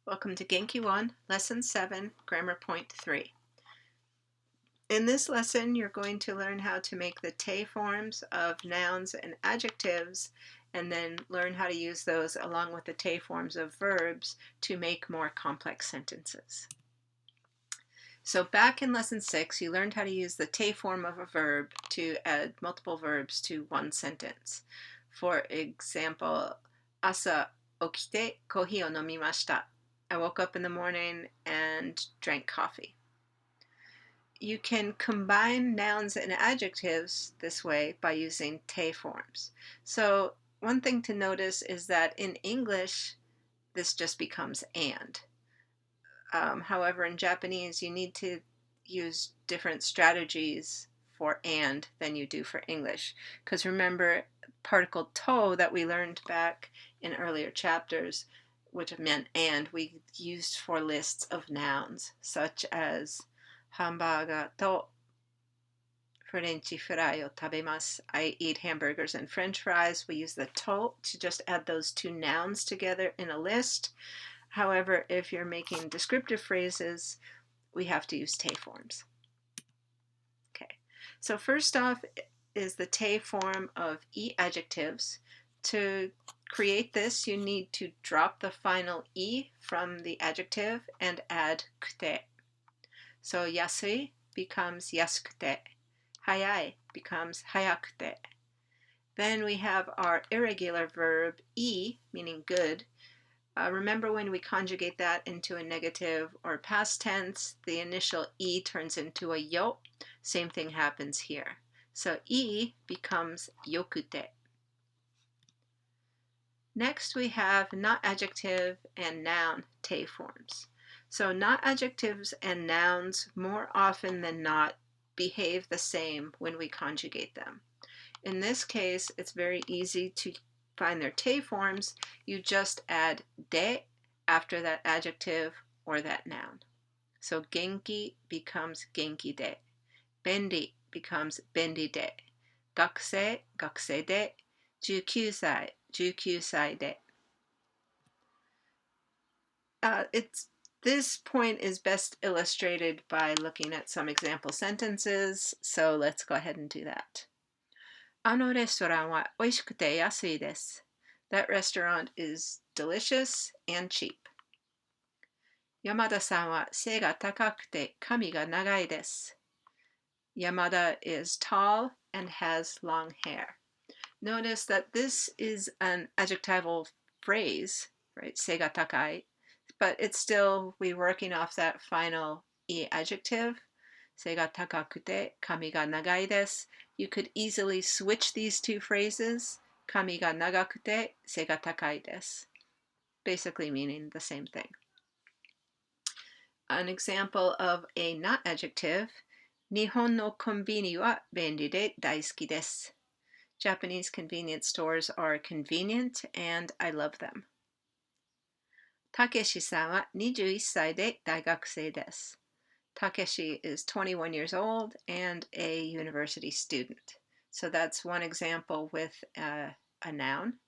Welcome to Genki 1, Lesson 7, Grammar Point 3. In this lesson, you're going to learn how to make the te forms of nouns and adjectives, and then learn how to use those along with the te forms of verbs to make more complex sentences. So back in Lesson 6, you learned how to use the te form of a verb to add multiple verbs to one sentence. For example, 朝起きてコーヒーを飲みました. I woke up in the morning and drank coffee. You can combine nouns and adjectives this way by using te forms. So one thing to notice is that in English, this just becomes and. However, in Japanese, you need to use different strategies for and than you do for English. Because remember, particle to that we learned back in earlier chapters, which meant and, we used for lists of nouns, such as hamburger to French fry o tabemasu. I eat hamburgers and French fries. We use the to just add those two nouns together in a list. However, if you're making descriptive phrases, we have to use te forms. Okay, so first off is the te form of e adjectives. To create this, you need to drop the final e from the adjective and add kute. So yasui becomes yasukute. Hayai becomes hayakute. Then we have our irregular verb e, meaning good. Remember when we conjugate that into a negative or past tense, the initial e turns into a yo. Same thing happens here. So e becomes yokute. Next we have not adjective and noun te forms. So not adjectives and nouns more often than not behave the same when we conjugate them. In this case, it's very easy to find their te forms. You just add de after that adjective or that noun. So Genki becomes Genki de. Bendi becomes Bendi de. Gakusei, Gakusei de. 19歳, 19歳で. This point is best illustrated by looking at some example sentences. So let's go ahead and do that. あのレストランは美味しくて安いです. That restaurant is delicious and cheap. 山田さんは背が高くて髪が長いです. Yamada is tall and has long hair. Notice that this is an adjectival phrase, right? 背が高い. But it's still, we're working off that final e adjective. 背が高くて髪が長いです. You could easily switch these two phrases. 髪が長くて背が高いです. Basically meaning the same thing. An example of a not adjective. 日本のコンビニは便利で大好きです. Japanese convenience stores are convenient and I love them. たけしさんは21歳で大学生です. Takeshi is 21 years old and a university student. So that's one example with a noun.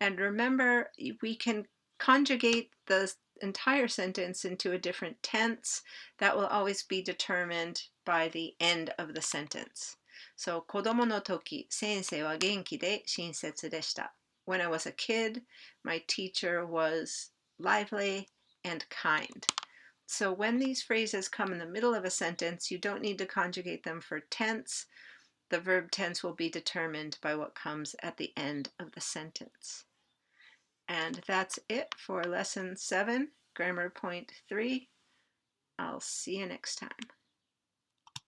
And remember, we can conjugate the entire sentence into a different tense. That will always be determined by the end of the sentence. So, 子供の時、先生は元気で親切でした. When I was a kid, my teacher was lively and kind. So when these phrases come in the middle of a sentence, you don't need to conjugate them for tense. The verb tense will be determined by what comes at the end of the sentence. And that's it for Lesson 7, Grammar Point 3. I'll see you next time.